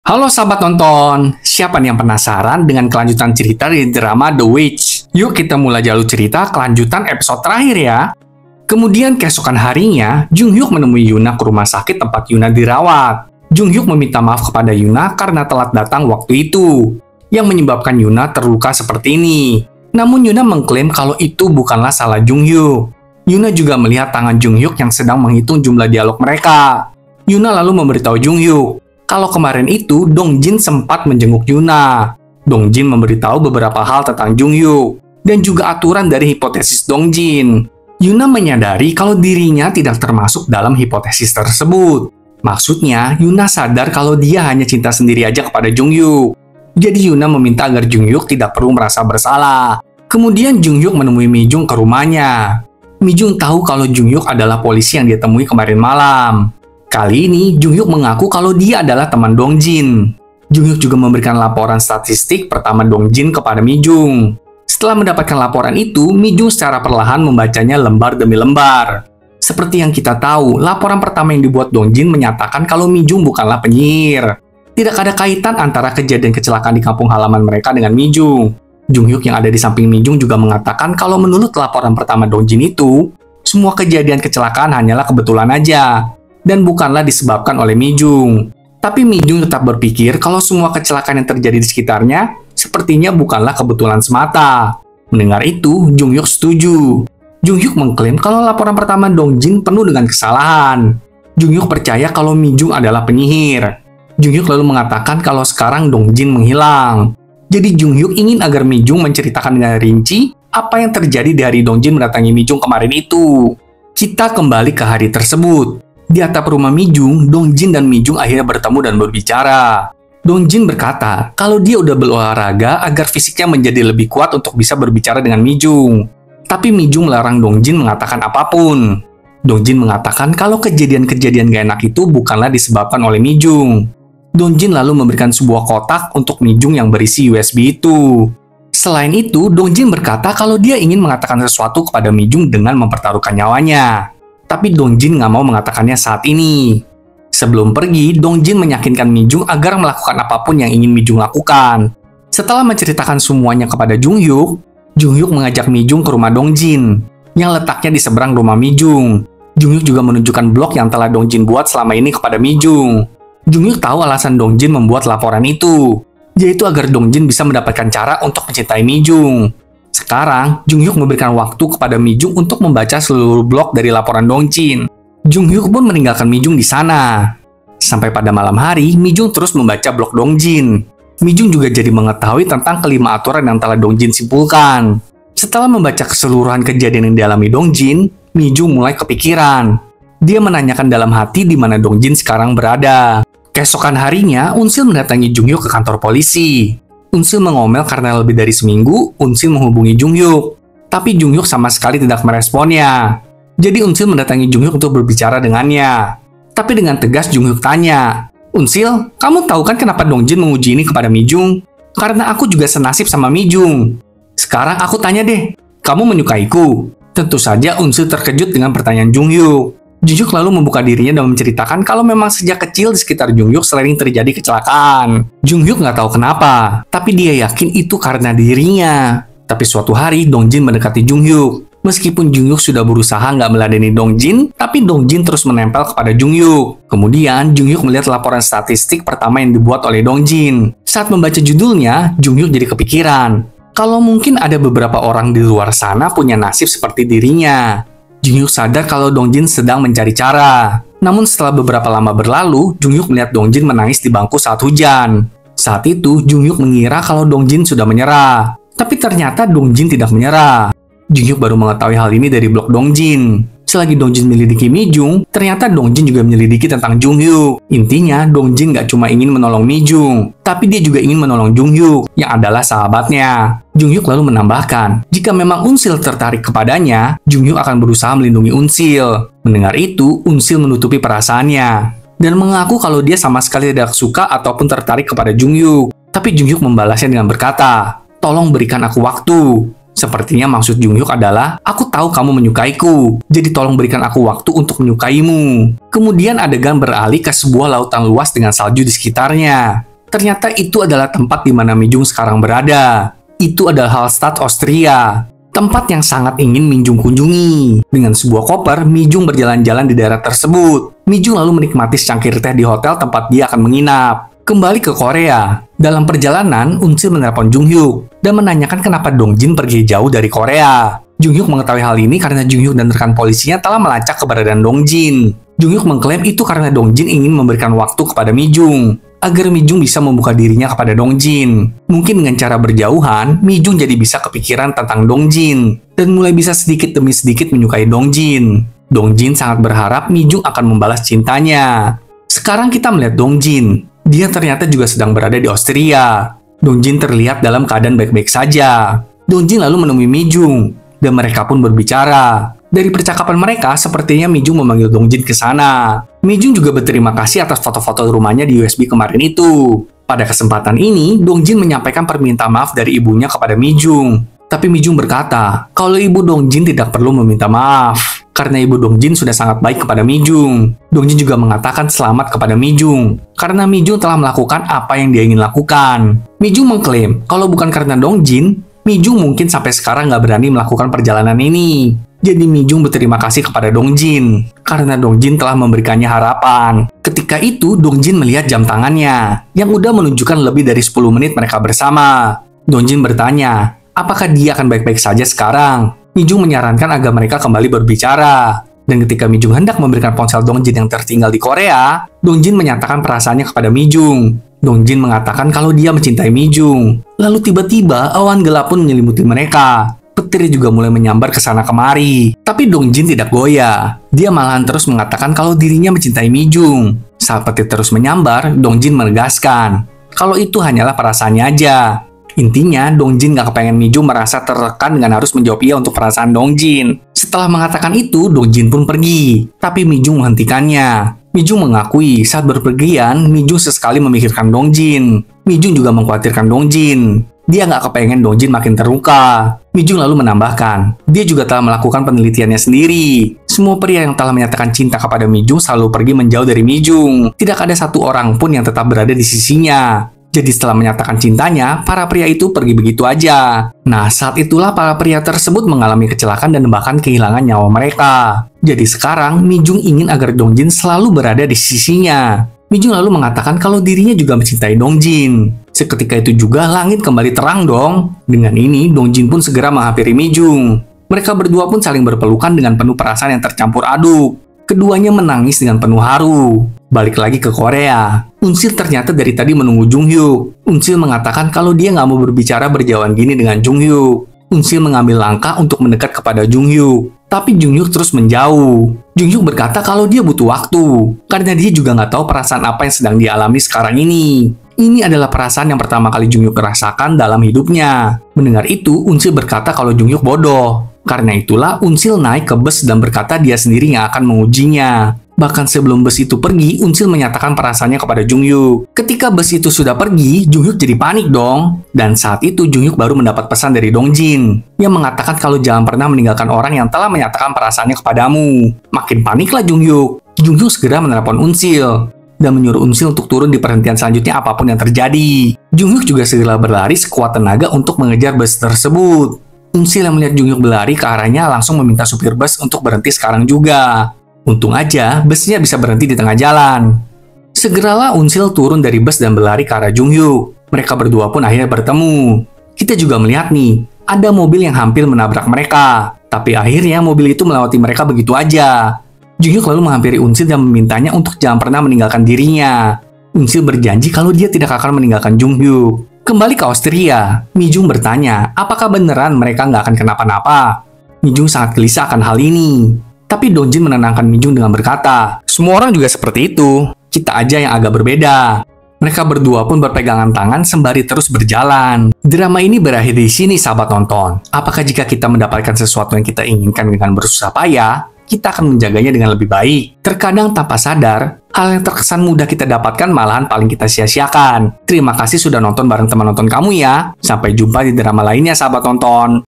Halo sahabat nonton, siapa nih yang penasaran dengan kelanjutan cerita di drama The Witch? Yuk kita mulai jalur cerita kelanjutan episode terakhir ya. Kemudian keesokan harinya, Jung Hyuk menemui Yuna ke rumah sakit tempat Yuna dirawat. Jung Hyuk meminta maaf kepada Yuna karena telat datang waktu itu, yang menyebabkan Yuna terluka seperti ini. Namun Yuna mengklaim kalau itu bukanlah salah Jung Hyuk. Yuna juga melihat tangan Jung Hyuk yang sedang menghitung jumlah dialog mereka. Yuna lalu memberitahu Jung Hyuk kalau kemarin itu Dong Jin sempat menjenguk Yuna. Dong Jin memberitahu beberapa hal tentang Jung Hyuk dan juga aturan dari hipotesis Dong Jin. Yuna menyadari kalau dirinya tidak termasuk dalam hipotesis tersebut. Maksudnya, Yuna sadar kalau dia hanya cinta sendiri aja kepada Jung Hyuk. Jadi Yuna meminta agar Jung Hyuk tidak perlu merasa bersalah. Kemudian Jung Hyuk menemui Mi Jung ke rumahnya. Mi Jung tahu kalau Jung Hyuk adalah polisi yang dia temui kemarin malam. Kali ini, Jung Hyuk mengaku kalau dia adalah teman Dong Jin. Jung Hyuk juga memberikan laporan statistik pertama Dong Jin kepada Mi Jung. Setelah mendapatkan laporan itu, Mi Jung secara perlahan membacanya lembar demi lembar. Seperti yang kita tahu, laporan pertama yang dibuat Dong Jin menyatakan kalau Mi Jung bukanlah penyihir. Tidak ada kaitan antara kejadian kecelakaan di kampung halaman mereka dengan Mi Jung. Jung Hyuk yang ada di samping Mi Jung juga mengatakan kalau menurut laporan pertama Dong Jin itu, semua kejadian kecelakaan hanyalah kebetulan aja dan bukanlah disebabkan oleh Mi Jung. Tapi Mi Jung tetap berpikir kalau semua kecelakaan yang terjadi di sekitarnya sepertinya bukanlah kebetulan semata. Mendengar itu, Jung Hyuk setuju. Jung Hyuk mengklaim kalau laporan pertama Dong Jin penuh dengan kesalahan. Jung Hyuk percaya kalau Mi Jung adalah penyihir. Jung Hyuk lalu mengatakan kalau sekarang Dong Jin menghilang. Jadi Jung Hyuk ingin agar Mi Jung menceritakan dengan rinci apa yang terjadi di hari Dong Jin mendatangi Mi Jung kemarin itu. Kita kembali ke hari tersebut. Di atap rumah Mi Jung, Dong Jin dan Mi Jung akhirnya bertemu dan berbicara. Dong Jin berkata kalau dia udah berolahraga agar fisiknya menjadi lebih kuat untuk bisa berbicara dengan Mi Jung. Tapi Mi Jung melarang Dong Jin mengatakan apapun. Dong Jin mengatakan kalau kejadian-kejadian gak enak itu bukanlah disebabkan oleh Mi Jung. Dong Jin lalu memberikan sebuah kotak untuk Mi Jung yang berisi USB itu. Selain itu, Dong Jin berkata kalau dia ingin mengatakan sesuatu kepada Mi Jung dengan mempertaruhkan nyawanya. Tapi Dong Jin nggak mau mengatakannya saat ini. Sebelum pergi, Dong Jin meyakinkan Mi Jung agar melakukan apapun yang ingin Mi Jung lakukan. Setelah menceritakan semuanya kepada Jung Hyuk mengajak Mi Jung ke rumah Dong Jin, yang letaknya di seberang rumah Mi Jung. Jung Hyuk juga menunjukkan blog yang telah Dong Jin buat selama ini kepada Mi Jung. Jung Hyuk tahu alasan Dong Jin membuat laporan itu, yaitu agar Dong Jin bisa mendapatkan cara untuk mencintai Mi Jung. Sekarang, Jung Hyuk memberikan waktu kepada Mi Jung untuk membaca seluruh blog dari laporan Dong Jin. Jung Hyuk pun meninggalkan Mi Jung di sana. Sampai pada malam hari, Mi Jung terus membaca blog Dong Jin. Mi Jung juga jadi mengetahui tentang kelima aturan yang telah Dong Jin simpulkan. Setelah membaca keseluruhan kejadian yang dialami Dong Jin, Mi Jung mulai kepikiran. Dia menanyakan dalam hati di mana Dong Jin sekarang berada. Keesokan harinya, Unsil mendatangi Jung Hyuk ke kantor polisi. Unsil mengomel karena lebih dari seminggu, Unsil menghubungi Jung Hyuk. Tapi Jung Hyuk sama sekali tidak meresponnya. Jadi Unsil mendatangi Jung Hyuk untuk berbicara dengannya. Tapi dengan tegas Jung Hyuk tanya, "Unsil, kamu tahu kan kenapa Dong Jin menguji ini kepada Mi Jung? Karena aku juga senasib sama Mi Jung. Sekarang aku tanya deh, kamu menyukaiku?" Tentu saja Unsil terkejut dengan pertanyaan Jung Hyuk. Jung Hyuk lalu membuka dirinya dan menceritakan kalau memang sejak kecil di sekitar Jung Hyuk sering terjadi kecelakaan. Jung Hyuk nggak tahu kenapa, tapi dia yakin itu karena dirinya. Tapi suatu hari Dong Jin mendekati Jung Hyuk. Meskipun Jung Hyuk sudah berusaha nggak meladeni Dong Jin, tapi Dong Jin terus menempel kepada Jung Hyuk. Kemudian Jung Hyuk melihat laporan statistik pertama yang dibuat oleh Dong Jin. Saat membaca judulnya, Jung Hyuk jadi kepikiran kalau mungkin ada beberapa orang di luar sana punya nasib seperti dirinya. Jung Hyuk sadar kalau Dong Jin sedang mencari cara. Namun setelah beberapa lama berlalu, Jung Hyuk melihat Dong Jin menangis di bangku saat hujan. Saat itu, Jung Hyuk mengira kalau Dong Jin sudah menyerah. Tapi ternyata Dong Jin tidak menyerah. Jung Hyuk baru mengetahui hal ini dari blog Dong Jin. Selagi Dong Jin menyelidiki Mi Jung, ternyata Dong Jin juga menyelidiki tentang Jung Hyuk. Intinya, Dong Jin gak cuma ingin menolong Mi Jung, tapi dia juga ingin menolong Jung Hyuk, yang adalah sahabatnya. Jung Hyuk lalu menambahkan, jika memang Unsil tertarik kepadanya, Jung Hyuk akan berusaha melindungi Unsil. Mendengar itu, Unsil menutupi perasaannya, dan mengaku kalau dia sama sekali tidak suka ataupun tertarik kepada Jung Hyuk. Tapi Jung Hyuk membalasnya dengan berkata, "Tolong berikan aku waktu." Sepertinya maksud Jung Hyuk adalah, aku tahu kamu menyukaiku, jadi tolong berikan aku waktu untuk menyukaimu. Kemudian adegan beralih ke sebuah lautan luas dengan salju di sekitarnya. Ternyata itu adalah tempat di mana Mi Jung sekarang berada. Itu adalah Hallstatt, Austria. Tempat yang sangat ingin Mi Jung kunjungi. Dengan sebuah koper, Mi Jung berjalan-jalan di daerah tersebut. Mi Jung lalu menikmati secangkir teh di hotel tempat dia akan menginap. Kembali ke Korea. Dalam perjalanan, Unsil menelpon Jung Hyuk dan menanyakan kenapa Dong Jin pergi jauh dari Korea. Jung Hyuk mengetahui hal ini karena Jung Hyuk dan rekan polisinya telah melacak keberadaan Dong Jin. Jung Hyuk mengklaim itu karena Dong Jin ingin memberikan waktu kepada Mi Jung agar Mi Jung bisa membuka dirinya kepada Dong Jin. Mungkin dengan cara berjauhan, Mi Jung jadi bisa kepikiran tentang Dong Jin dan mulai bisa sedikit demi sedikit menyukai Dong Jin. Dong Jin sangat berharap Mi Jung akan membalas cintanya. Sekarang kita melihat Dong Jin. Dia ternyata juga sedang berada di Austria. Dong Jin terlihat dalam keadaan baik-baik saja. Dong Jin lalu menemui Mi Jung dan mereka pun berbicara. Dari percakapan mereka, sepertinya Mi Jung memanggil Dong Jin ke sana. Mi Jung juga berterima kasih atas foto-foto rumahnya di USB kemarin itu. Pada kesempatan ini, Dong Jin menyampaikan permintaan maaf dari ibunya kepada Mi Jung. Tapi Mi Jung berkata, kalau ibu Dong Jin tidak perlu meminta maaf, karena ibu Dong Jin sudah sangat baik kepada Mi Jung. Dong Jin juga mengatakan selamat kepada Mi Jung, karena Mi Jung telah melakukan apa yang dia ingin lakukan. Mi Jung mengklaim, kalau bukan karena Dong Jin, Mi Jung mungkin sampai sekarang nggak berani melakukan perjalanan ini. Jadi Mi Jung berterima kasih kepada Dong Jin, karena Dong Jin telah memberikannya harapan. Ketika itu, Dong Jin melihat jam tangannya, yang udah menunjukkan lebih dari 10 menit mereka bersama. Dong Jin bertanya, apakah dia akan baik-baik saja sekarang? Mi Jung menyarankan agar mereka kembali berbicara. Dan ketika Mi Jung hendak memberikan ponsel Dong Jin yang tertinggal di Korea, Dong Jin menyatakan perasaannya kepada Mi Jung. Dong Jin mengatakan kalau dia mencintai Mi Jung. Lalu tiba-tiba awan gelap pun menyelimuti mereka. Petir juga mulai menyambar ke sana kemari. Tapi Dong Jin tidak goyah. Dia malahan terus mengatakan kalau dirinya mencintai Mi Jung. Saat petir terus menyambar, Dong Jin menegaskan kalau itu hanyalah perasaannya aja. Intinya, Dong Jin gak kepengen Mi Jung merasa tertekan dengan harus menjawab iya untuk perasaan Dong Jin. Setelah mengatakan itu, Dong Jin pun pergi. Tapi Mi Jung menghentikannya. Mi Jung mengakui saat berpergian, Mi Jung sesekali memikirkan Dong Jin. Mi Jung juga mengkhawatirkan Dong Jin. Dia nggak kepengen Dong Jin makin terluka. Mi Jung lalu menambahkan, dia juga telah melakukan penelitiannya sendiri. Semua pria yang telah menyatakan cinta kepada Mi Jung selalu pergi menjauh dari Mi Jung. Tidak ada satu orang pun yang tetap berada di sisinya. Jadi setelah menyatakan cintanya, para pria itu pergi begitu aja. Nah, saat itulah para pria tersebut mengalami kecelakaan dan bahkan kehilangan nyawa mereka. Jadi sekarang, Mi Jung ingin agar Dong Jin selalu berada di sisinya. Mi Jung lalu mengatakan kalau dirinya juga mencintai Dong Jin. Seketika itu juga langit kembali terang dong. Dengan ini, Dong Jin pun segera menghampiri Mi Jung. Mereka berdua pun saling berpelukan dengan penuh perasaan yang tercampur aduk. Keduanya menangis dengan penuh haru. Balik lagi ke Korea. Unsil ternyata dari tadi menunggu Jung Hyuk. Unsil mengatakan kalau dia nggak mau berbicara berjauhan gini dengan Jung Hyuk. Unsil mengambil langkah untuk mendekat kepada Jung Hyuk. Tapi Jung Hyuk terus menjauh. Jung Hyuk berkata kalau dia butuh waktu. Karena dia juga nggak tahu perasaan apa yang sedang dialami sekarang ini. Ini adalah perasaan yang pertama kali Jung Hyuk rasakan dalam hidupnya. Mendengar itu, Unsil berkata kalau Jung Hyuk bodoh. Karena itulah Unsil naik ke bus dan berkata dia sendiri yang akan mengujinya. Bahkan sebelum bus itu pergi, Unsil menyatakan perasaannya kepada Jung Hyuk. Ketika bus itu sudah pergi, Jung Hyuk jadi panik dong. Dan saat itu Jung Hyuk baru mendapat pesan dari Dong Jin yang mengatakan kalau jangan pernah meninggalkan orang yang telah menyatakan perasaannya kepadamu. Makin paniklah Jung Hyuk. Jung Hyuk segera menelepon Unsil dan menyuruh Unsil untuk turun di perhentian selanjutnya apapun yang terjadi. Jung Hyuk juga segera berlari sekuat tenaga untuk mengejar bus tersebut. Unsil yang melihat Jung Hyuk berlari ke arahnya langsung meminta supir bus untuk berhenti sekarang juga. Untung aja busnya bisa berhenti di tengah jalan. Segeralah Unsil turun dari bus dan berlari ke arah Jung Hyuk. Mereka berdua pun akhirnya bertemu. Kita juga melihat nih, ada mobil yang hampir menabrak mereka. Tapi akhirnya mobil itu melewati mereka begitu aja. Jung Hyuk lalu menghampiri Unsil dan memintanya untuk jangan pernah meninggalkan dirinya. Unsil berjanji kalau dia tidak akan meninggalkan Jung Hyuk. Kembali ke Austria, Mi Jung bertanya, apakah beneran mereka nggak akan kenapa-napa? Mi Jung sangat gelisah akan hal ini. Tapi Dong Jin menenangkan Mi Jung dengan berkata, semua orang juga seperti itu, kita aja yang agak berbeda. Mereka berdua pun berpegangan tangan sembari terus berjalan. Drama ini berakhir di sini sahabat nonton. Apakah jika kita mendapatkan sesuatu yang kita inginkan dengan bersusah payah, kita akan menjaganya dengan lebih baik? Terkadang tanpa sadar, hal yang terkesan mudah kita dapatkan malahan paling kita sia-siakan. Terima kasih sudah nonton bareng teman nonton kamu ya. Sampai jumpa di drama lainnya sahabat nonton.